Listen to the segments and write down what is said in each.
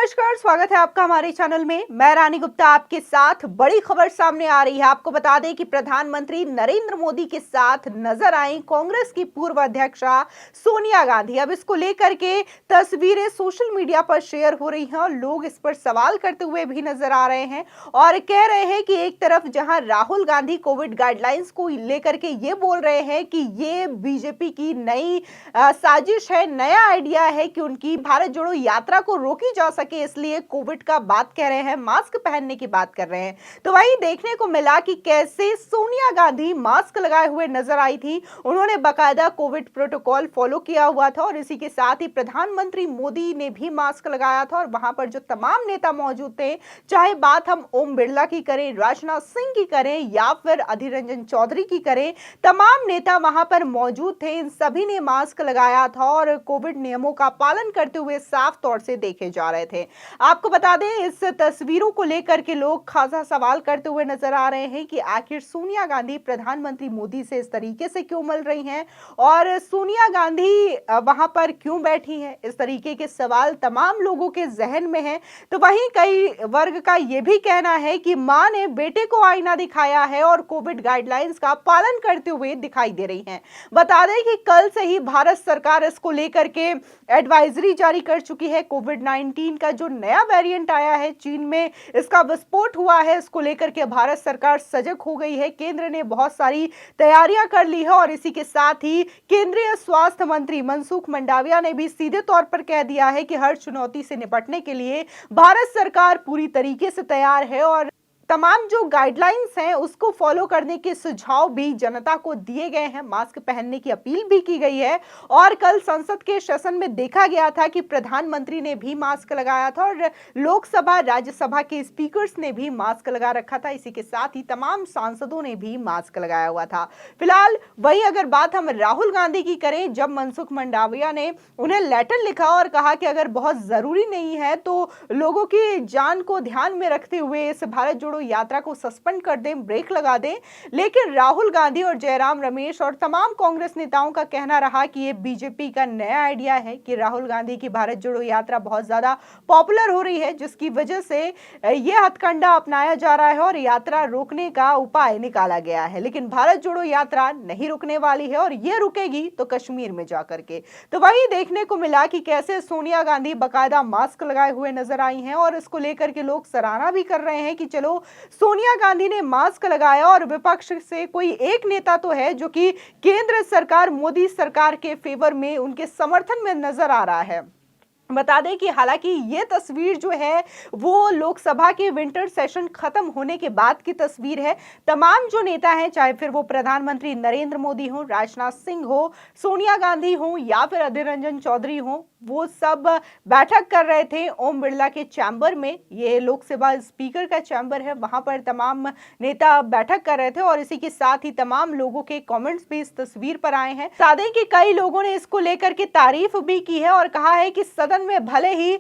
नमस्कार, स्वागत है आपका हमारे चैनल में। मैं रानी गुप्ता आपके साथ। बड़ी खबर सामने आ रही है। आपको बता दें कि प्रधानमंत्री नरेंद्र मोदी के साथ नजर आई कांग्रेस की पूर्व अध्यक्षा सोनिया गांधी। अब इसको लेकर के तस्वीरें सोशल मीडिया पर शेयर हो रही हैं और लोग इस पर सवाल करते हुए भी नजर आ रहे हैं और कह रहे हैं कि एक तरफ जहां राहुल गांधी कोविड गाइडलाइंस को लेकर के ये बोल रहे हैं कि ये बीजेपी की नई साजिश है, नया आइडिया है कि उनकी भारत जोड़ो यात्रा को रोकी जा सके, इसलिए कोविड का बात कह रहे हैं, मास्क पहनने की बात कर रहे हैं। तो वहीं देखने को मिला कि कैसे सोनिया गांधी मास्क लगाए हुए नजर आई थी। उन्होंने बाकायदा कोविड प्रोटोकॉल फॉलो किया हुआ था और इसी के साथ ही प्रधानमंत्री मोदी ने भी मास्क लगाया था। और वहां पर जो तमाम नेता मौजूद थे, चाहे बात हम ओम बिरला की करें, राजनाथ सिंह की करें या फिर अधीर रंजन चौधरी की करें, तमाम नेता वहां पर मौजूद थे। इन सभी ने मास्क लगाया था और कोविड नियमों का पालन करते हुए साफ तौर से देखे जा रहे थे। आपको बता दें, इस तस्वीरों को लेकर के लोग खासा सवाल करते हुए नजर आ रहे हैं कि आखिर सोनिया गांधी प्रधानमंत्री मोदी से इस तरीके से क्यों मिल रही हैं और सोनिया गांधी वहां पर क्यों बैठी हैं। इस तरीके के सवाल तमाम लोगों के जहन में हैं। तो वहीं कई वर्ग का यह भी कहना है कि मां ने बेटे को आईना दिखाया है और कोविड गाइडलाइंस का पालन करते हुए दिखाई दे रही हैं। बता दें कि कल से ही भारत सरकार इसको लेकर के एडवाइजरी जारी कर चुकी है। कोविड-19 का जो नया वेरिएंट आया है, चीन में इसका विस्फोट हुआ है, इसको लेकर के भारत सरकार सजग हो गई है। केंद्र ने बहुत सारी तैयारियां कर ली है और इसी के साथ ही केंद्रीय स्वास्थ्य मंत्री मनसुख मंडाविया ने भी सीधे तौर पर कह दिया है कि हर चुनौती से निपटने के लिए भारत सरकार पूरी तरीके से तैयार है और तमाम जो गाइडलाइंस हैं उसको फॉलो करने के सुझाव भी जनता को दिए गए हैं। मास्क पहनने की अपील भी की गई है और कल संसद के सेशन में देखा गया था कि प्रधानमंत्री ने भी मास्क लगाया था और लोकसभा राज्यसभा के स्पीकर्स ने भी मास्क लगा रखा था। इसी के साथ ही तमाम सांसदों ने भी मास्क लगाया हुआ था। फिलहाल वही अगर बात हम राहुल गांधी की करें, जब मनसुख मंडाविया ने उन्हें लेटर लिखा और कहा कि अगर बहुत जरूरी नहीं है तो लोगों की जान को ध्यान में रखते हुए इस भारत जोड़ो यात्रा को सस्पेंड कर दें, ब्रेक लगा दें, लेकिन राहुल गांधी और जयराम रमेश और तमाम कांग्रेस नेताओं का कहना रहा कि ये बीजेपी का नया आइडिया है कि राहुल गांधी की भारत जोड़ो यात्रा बहुत ज्यादा पॉपुलर हो रही है, जिसकी वजह से यह हथकंडा अपनाया जा रहा है और यात्रा रोकने का उपाय निकाला गया है। लेकिन भारत जोड़ो यात्रा नहीं रुकने वाली है और यह रुकेगी तो कश्मीर में जाकर के। तो वही देखने को मिला कि कैसे सोनिया गांधी बाकायदा मास्क लगाए हुए नजर आई हैं और इसको लेकर के लोग सराहना भी कर रहे हैं कि चलो सोनिया गांधी ने मास्क लगाया और विपक्ष से कोई एक नेता तो है जो कि केंद्र सरकार मोदी सरकार के फेवर में उनके समर्थन में नजर आ रहा है। बता दें कि हालांकि ये तस्वीर जो है वो लोकसभा के विंटर सेशन खत्म होने के बाद की तस्वीर है। तमाम जो नेता हैं, चाहे फिर वो प्रधानमंत्री नरेंद्र मोदी हो, राजनाथ सिंह हो, सोनिया गांधी हो या फिर अधीर रंजन चौधरी हो, वो सब बैठक कर रहे थे ओम बिरला के चैम्बर में। ये लोकसभा स्पीकर का चैम्बर है, वहां पर तमाम नेता बैठक कर रहे थे और इसी के साथ ही तमाम लोगों के कमेंट्स भी इस तस्वीर पर आए हैं। बता दें कि कई लोगों ने इसको लेकर के तारीफ भी की है और कहा है कि सदन में भले ही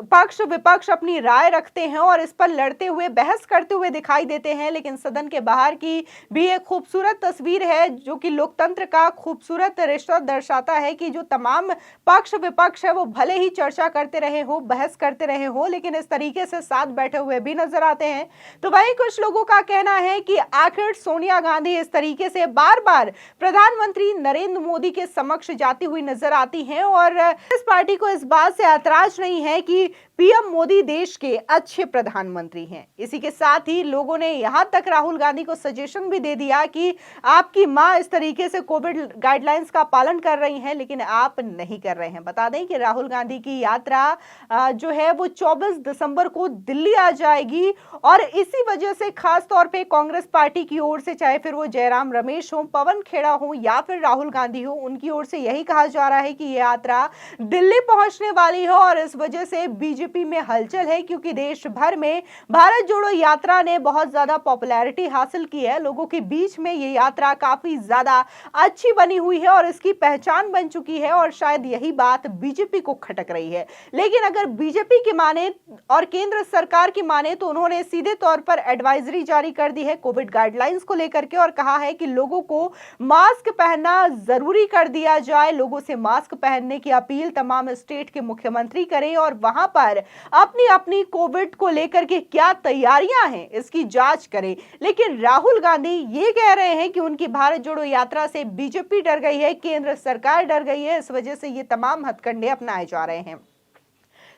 पक्ष विपक्ष अपनी राय रखते हैं और इस पर लड़ते हुए बहस करते हुए दिखाई देते हैं, लेकिन सदन के बाहर की भी एक खूबसूरत तस्वीर है जो कि लोकतंत्र का खूबसूरत रिश्ता दर्शाता है कि जो तमाम पक्ष विपक्ष है वो भले ही चर्चा करते रहे हो, बहस करते रहे हो, लेकिन इस तरीके से साथ बैठे हुए भी नजर आते हैं। तो वही कुछ लोगों का कहना है कि आखिर सोनिया गांधी इस तरीके से बार बार प्रधानमंत्री नरेंद्र मोदी के समक्ष जाती हुई नजर आती हैं और इस पार्टी को इस बात से ऐतराज नहीं है कि पीएम मोदी देश के अच्छे प्रधानमंत्री हैं। इसी के साथ ही लोगों ने यहां तक राहुल गांधी को सजेशन भी दे दिया कि आपकी मां इस तरीके से कोविड गाइडलाइंस का पालन कर रही हैं लेकिन आप नहीं कर रहे हैं। बता दें कि राहुल गांधी की यात्रा जो है वो 24 दिसंबर को दिल्ली आ जाएगी और इसी वजह से खास तौर पे कांग्रेस पार्टी की ओर से, चाहे फिर वो जयराम रमेश हो, पवन खेड़ा हो या फिर राहुल गांधी हो, उनकी ओर से यही कहा जा रहा है कि यह यात्रा दिल्ली पहुंचने वाली है और इस वजह से बीजेपी में हलचल है क्योंकि देश भर में भारत जोड़ो यात्रा ने बहुत ज्यादा पॉपुलैरिटी हासिल की है। लोगों के बीच में ये यात्रा काफी ज्यादा अच्छी बनी हुई है और इसकी पहचान बन चुकी है और शायद यही बात बीजेपी को खटक रही है। लेकिन अगर बीजेपी की माने और केंद्र सरकार की माने तो उन्होंने सीधे तौर पर एडवाइजरी जारी कर दी है कोविड गाइडलाइंस को लेकर के और कहा है कि लोगों को मास्क पहनना जरूरी कर दिया जाए। लोगों से मास्क पहनने की अपील तमाम स्टेट के मुख्यमंत्री करें और वहां वहां पर अपनी अपनी कोविड को लेकर के क्या तैयारियां हैं इसकी जांच करें। लेकिन राहुल गांधी ये कह रहे हैं कि उनकी भारत जोड़ो यात्रा से बीजेपी डर गई है, केंद्र सरकार डर गई है, इस वजह से ये तमाम हथकंडे अपनाए जा रहे हैं।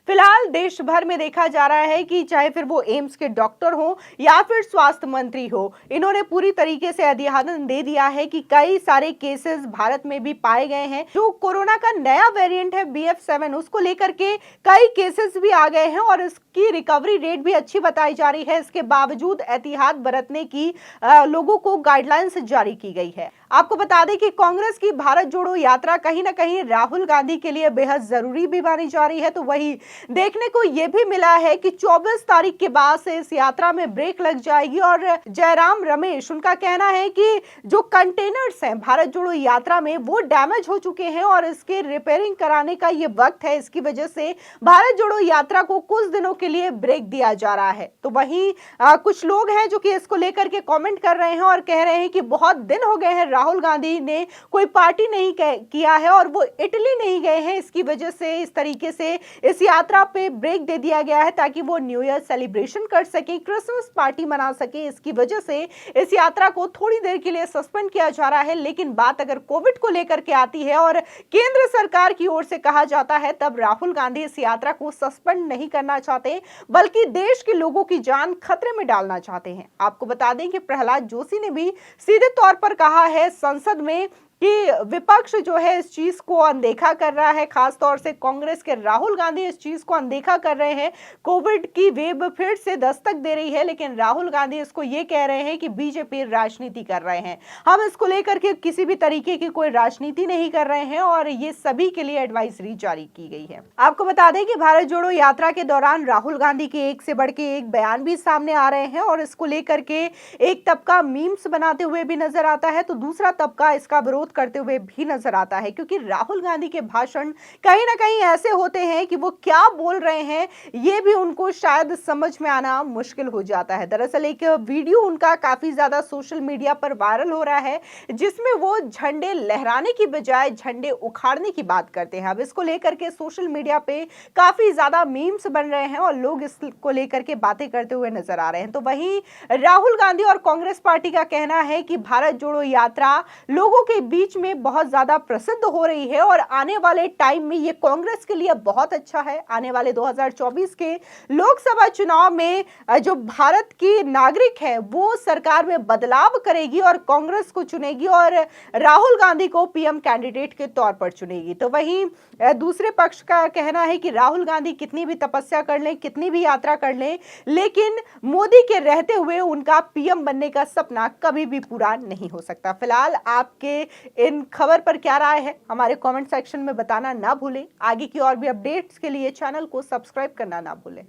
फिलहाल देश भर में देखा जा रहा है कि चाहे फिर वो एम्स के डॉक्टर हो या फिर स्वास्थ्य मंत्री हो, इन्होंने पूरी तरीके से अधिहादन दे दिया है कि कई सारे केसेस भारत में भी पाए गए हैं। जो कोरोना का नया वेरिएंट है BF7, उसको लेकर के कई केसेस भी आ गए हैं और इसकी रिकवरी रेट भी अच्छी बताई जा रही है। इसके बावजूद एहतियात बरतने की लोगों को गाइडलाइंस जारी की गई है। आपको बता दें कि कांग्रेस की भारत जोड़ो यात्रा कहीं ना कहीं राहुल गांधी के लिए बेहद जरूरी भी मानी जा रही है। तो वही देखने को यह भी मिला है कि 24 तारीख के बाद से इस यात्रा में ब्रेक लग जाएगी और जयराम रमेश, उनका कहना है कि जो कंटेनर्स हैं भारत जोड़ो यात्रा में वो डैमेज हो चुके हैं और इसके रिपेयरिंग कराने का ये वक्त है। इसकी वजह से भारत जोड़ो यात्रा को कुछ दिनों के लिए ब्रेक दिया जा रहा है। तो वहीं कुछ लोग हैं जो कि इसको लेकर के कमेंट कर रहे हैं और कह रहे हैं कि बहुत दिन हो गए हैं राहुल गांधी ने कोई पार्टी नहीं किया है और वो इटली नहीं गए हैं। इसकी वजह से इस तरीके से इस यात्रा पे ब्रेक दे दिया गया है ताकि वो न्यू ईयर सेलिब्रेशन कर सके, क्रिसमस पार्टी मना सके। इसकी वजह से इस यात्रा को थोड़ी देर के लिए सस्पेंड किया जा रहा है। लेकिन बात अगर कोविड को लेकर के आती है और केंद्र सरकार की ओर से कहा जाता है, तब राहुल गांधी इस यात्रा को सस्पेंड नहीं करना चाहते बल्कि देश के लोगों की जान खतरे में डालना चाहते हैं। आपको बता दें कि प्रहलाद जोशी ने भी सीधे तौर पर कहा है संसद में कि विपक्ष जो है इस चीज को अनदेखा कर रहा है, खास तौर से कांग्रेस के राहुल गांधी इस चीज को अनदेखा कर रहे हैं। कोविड की वेव फिर से दस्तक दे रही है, लेकिन राहुल गांधी इसको ये कह रहे हैं कि बीजेपी राजनीति कर रहे हैं। हम इसको लेकर के किसी भी तरीके की कोई राजनीति नहीं कर रहे हैं और ये सभी के लिए एडवाइजरी जारी की गई है। आपको बता दें कि भारत जोड़ो यात्रा के दौरान राहुल गांधी के एक से बढ़ के एक बयान भी सामने आ रहे हैं और इसको लेकर के एक तबका मीम्स बनाते हुए भी नजर आता है तो दूसरा तबका इसका विरोध करते हुए भी नजर आता है, क्योंकि राहुल गांधी के भाषण कहीं ना कहीं ऐसे होते हैं कि वो क्या बोल रहे हैं ये भी उनको शायद समझ में आना मुश्किल हो जाता है। दरअसल एक वीडियो उनका काफी ज्यादा सोशल मीडिया पर वायरल हो रहा है जिसमें वो झंडे लहराने की बजाय झंडे उखाड़ने की बात करते हैं। अब इसको लेकर के सोशल मीडिया पे काफी ज्यादा मीम्स बन रहे हैं और लोग इसको लेकर के बातें करते हुए नजर आ रहे हैं। तो वहीं राहुल गांधी और कांग्रेस पार्टी का कहना है कि भारत जोड़ो यात्रा लोगों के बीच में बहुत ज्यादा प्रसिद्ध हो रही है और आने वाले टाइम में ये कांग्रेस के लिए बहुत अच्छा है। आने वाले 2024 के लोकसभा चुनाव में जो भारत की नागरिक है वो सरकार में बदलाव करेगी और कांग्रेस को चुनेगी और राहुल गांधी को पीएम कैंडिडेट के तौर पर चुनेगी। तो वहीं दूसरे पक्ष का कहना है कि राहुल गांधी कितनी भी तपस्या कर लें, कितनी भी यात्रा कर लें, लेकिन मोदी के रहते हुए उनका पीएम बनने का सपना कभी भी पूरा नहीं हो सकता। फिलहाल आपके इन खबर पर क्या राय है हमारे कमेंट सेक्शन में बताना ना भूलें। आगे की और भी अपडेट्स के लिए चैनल को सब्सक्राइब करना ना भूलें।